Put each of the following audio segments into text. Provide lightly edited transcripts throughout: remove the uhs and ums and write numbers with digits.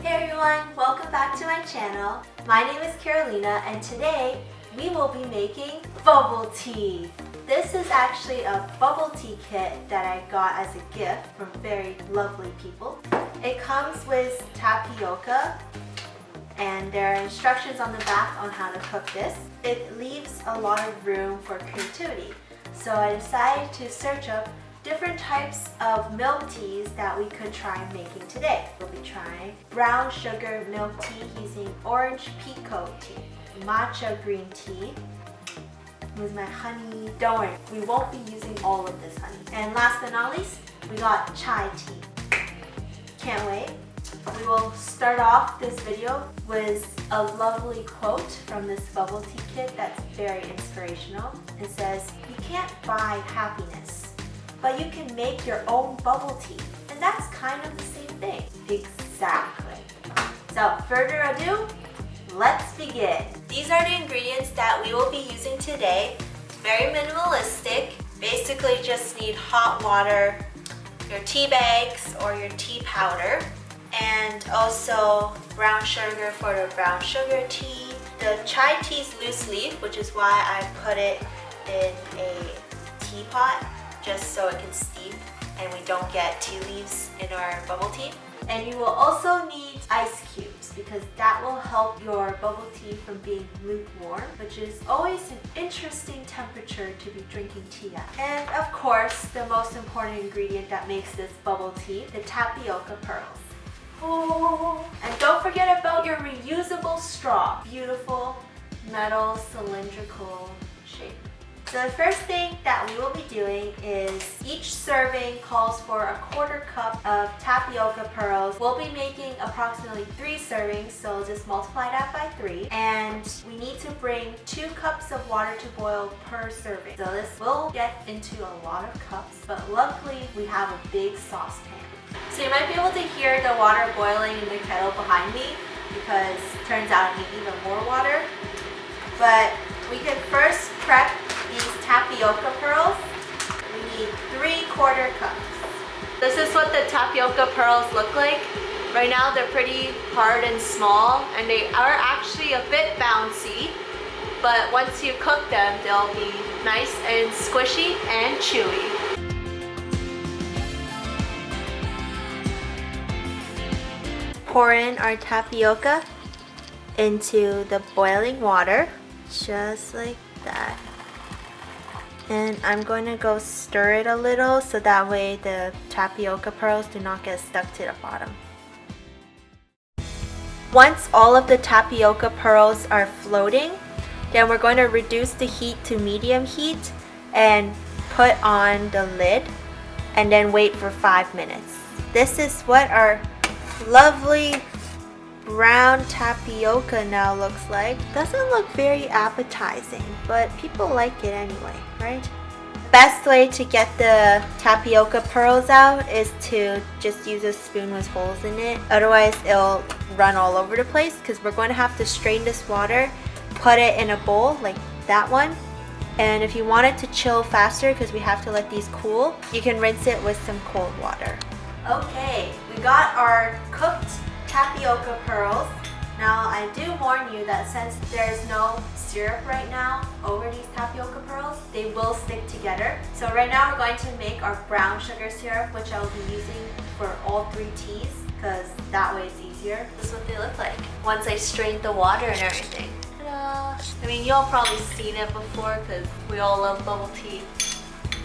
Hey everyone, welcome back to my channel. My name is Karolina and today we will be making bubble tea. This is actually a bubble tea kit that I got as a gift from very lovely people. It comes with tapioca and there are instructions on the back on how to cook this. It leaves a lot of room for creativity. So I decided to search up different types of milk teas that we could try making today. We'll be trying brown sugar milk tea using orange pekoe tea, matcha green tea with my honey. Don't worry, we won't be using all of this honey. And last but not least, we got chai tea. Can't wait. We will start off this video with a lovely quote from this bubble tea kit that's very inspirational. It says, "You can't buy happiness, but you can make your own bubble tea." And that's kind of the same thing. Exactly. So further ado, let's begin. These are the ingredients that we will be using today. It's very minimalistic. Basically just need hot water, your tea bags or your tea powder, and also brown sugar for the brown sugar tea. The chai tea is loose leaf, which is why I put it in a teapot just so it can steep and we don't get tea leaves in our bubble tea. And you will also need ice cubes because that will help your bubble tea from being lukewarm, which is always an interesting temperature to be drinking tea at. And of course, the most important ingredient that makes this bubble tea, the tapioca pearls. Oh, and don't forget about your reusable straw. Beautiful metal cylindrical shape. So the first thing that we will be doing is each serving calls for a 1/4 cup of tapioca pearls. We'll be making approximately 3 servings, so just multiply that by 3. And we need to bring 2 cups of water to boil per serving. So this will get into a lot of cups, but luckily we have a big saucepan. So you might be able to hear the water boiling in the kettle behind me because it turns out I need even more water. But we can first prep these tapioca pearls. We need 3/4 cups. This is what the tapioca pearls look like. Right now they're pretty hard and small and they are actually a bit bouncy, but once you cook them they'll be nice and squishy and chewy. Pour in our tapioca into the boiling water, just like that. And I'm going to go stir it a little so that way the tapioca pearls do not get stuck to the bottom. Once all of the tapioca pearls are floating, then we're going to reduce the heat to medium heat and put on the lid and then wait for 5 minutes. This is what our lovely brown tapioca now looks like. Doesn't look very appetizing, but people like it anyway, right? Best way to get the tapioca pearls out is to just use a spoon with holes in it. Otherwise it'll run all over the place because we're going to have to strain this water, put it in a bowl like that one. And if you want it to chill faster because we have to let these cool, you can rinse it with some cold water. Okay, we got our cooked tapioca pearls. Now I do warn you that since there's no syrup right now over these tapioca pearls, they will stick together. So right now we're going to make our brown sugar syrup, which I'll be using for all 3 teas because that way it's easier. This is what they look like once I strained the water and everything. Ta-da! I mean, you all probably seen it before because we all love bubble tea.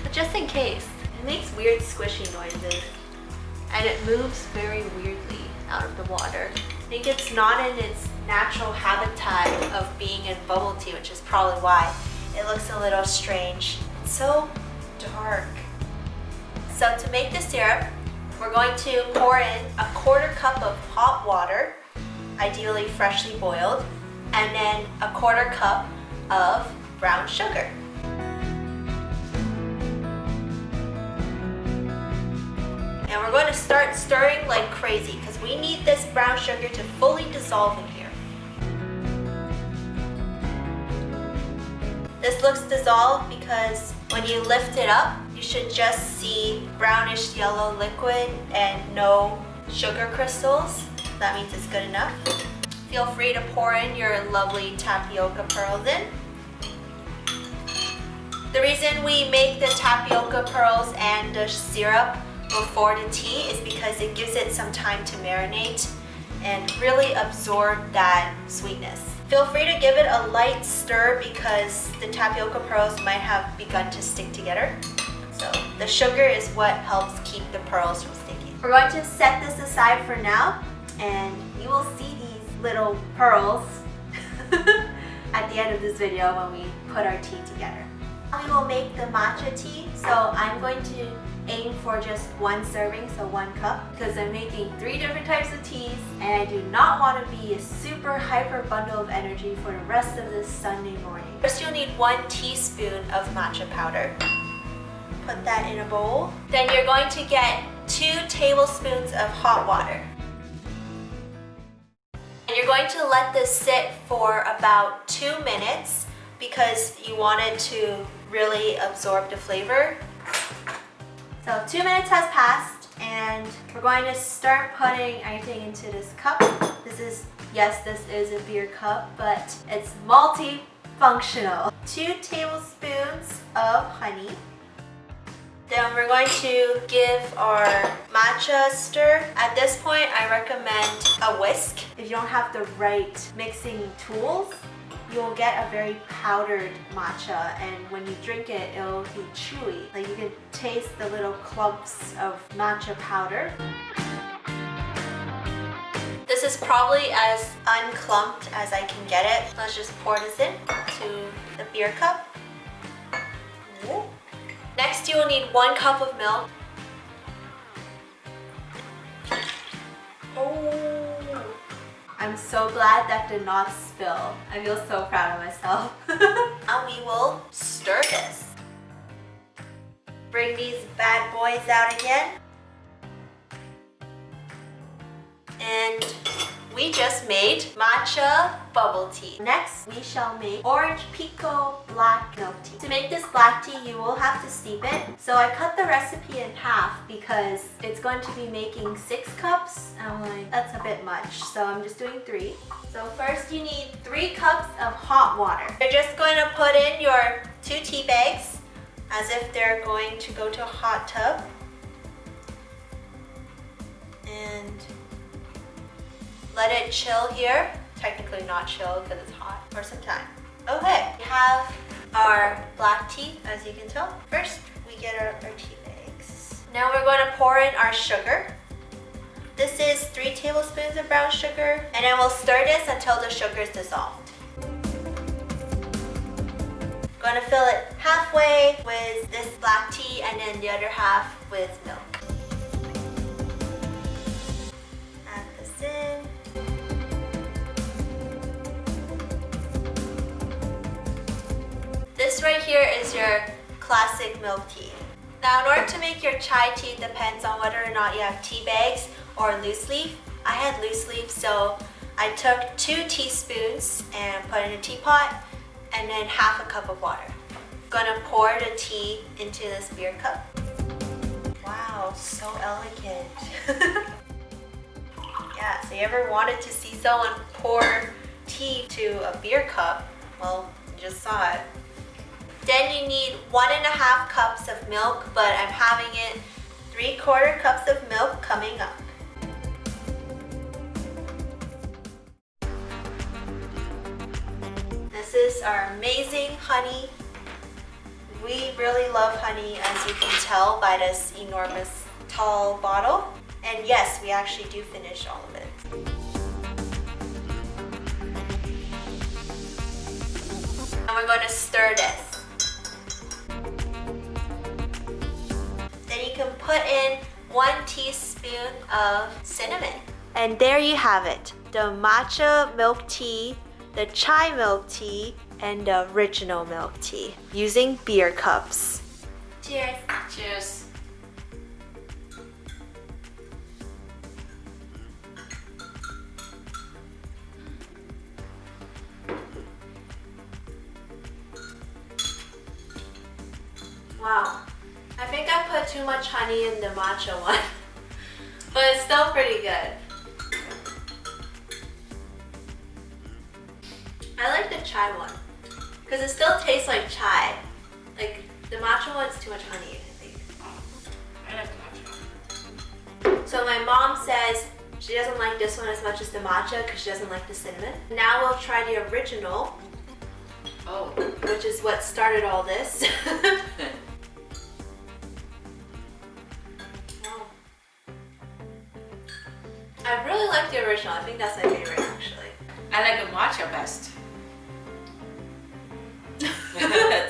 But just in case, it makes weird squishy noises. And it moves very weirdly out of the water. I think it's not in its natural habitat of being in bubble tea, which is probably why it looks a little strange. It's so dark. So to make the syrup, we're going to pour in a 1/4 cup of hot water, ideally freshly boiled, and then a 1/4 cup of brown sugar. And we're going to start stirring like crazy because we need this brown sugar to fully dissolve in here. This looks dissolved because when you lift it up, you should just see brownish yellow liquid and no sugar crystals. That means it's good enough. Feel free to pour in your lovely tapioca pearls in. The reason we make the tapioca pearls and the syrup before the tea is because it gives it some time to marinate and really absorb that sweetness. Feel free to give it a light stir because the tapioca pearls might have begun to stick together. So the sugar is what helps keep the pearls from sticking. We're going to set this aside for now, and you will see these little pearls at the end of this video when we put our tea together. We will make the matcha tea, so I'm going to aim for just one serving, so 1 cup, because I'm making 3 different types of teas and I do not want to be a super hyper bundle of energy for the rest of this Sunday morning. First you'll need 1 teaspoon of matcha powder. Put that in a bowl. Then you're going to get 2 tablespoons of hot water. And you're going to let this sit for about 2 minutes because you want it to really absorb the flavor. So 2 minutes has passed and we're going to start putting everything into this cup. This is a beer cup, but it's multifunctional. 2 tablespoons of honey. Then we're going to give our matcha stir. At this point, I recommend a whisk. If you don't have the right mixing tools, you'll get a very powdered matcha, and when you drink it, it'll be chewy. Like you can taste the little clumps of matcha powder. This is probably as unclumped as I can get it. Let's just pour this in to the beer cup. Next, you will need 1 cup of milk. I'm so glad that did not spill. I feel so proud of myself. Now we will stir this. Bring these bad boys out again. And we just made matcha bubble tea. Next, we shall make orange pico black milk tea. To make this black tea, you will have to steep it. So I cut the recipe in half because it's going to be making 6 cups. I'm like, that's a bit much. So I'm just doing 3. So first you need 3 cups of hot water. You're just going to put in your 2 tea bags as if they're going to go to a hot tub. And let it chill here. Technically not chill because it's hot for some time. Okay, we have our black tea, as you can tell. First, we get our tea bags. Now we're going to pour in our sugar. This is 3 tablespoons of brown sugar, and then we'll stir this until the sugar is dissolved. Going to fill it halfway with this black tea and then the other half with milk. Add this in. This right here is your classic milk tea. Now in order to make your chai tea, it depends on whether or not you have tea bags or loose leaf. I had loose leaf, so I took 2 teaspoons and put in a teapot and then half a cup of water. I'm gonna pour the tea into this beer cup. Wow, so elegant. Yeah, so you ever wanted to see someone pour tea to a beer cup? Well, you just saw it. Then you need 1.5 cups of milk, but I'm having it 3/4 cups of milk coming up. This is our amazing honey. We really love honey, as you can tell by this enormous tall bottle. And yes, we actually do finish all of it. And we're going to stir this. Then you can put in 1 teaspoon of cinnamon. And there you have it, the matcha milk tea, the chai milk tea, and the original milk tea using beer cups. Cheers. Cheers. Wow. I think I put too much honey in the matcha one, but it's still pretty good. chai one. Because it still tastes like chai. Like, the matcha one's too much honey, I think. I like matcha. So my mom says she doesn't like this one as much as the matcha because she doesn't like the cinnamon. Now we'll try the original. Oh. Which is what started all this. Wow. I really like the original. I think that's my favorite actually. I like the matcha best.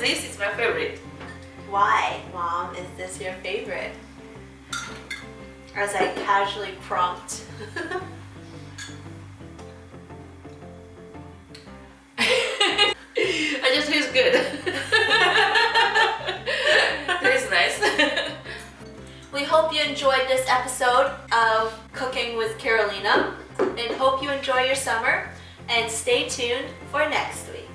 This is my favorite. Why, Mom, is this your favorite? As I casually prompt. It just feels good. Tastes nice. We hope you enjoyed this episode of Cooking with Karolina and hope you enjoy your summer and stay tuned for next week.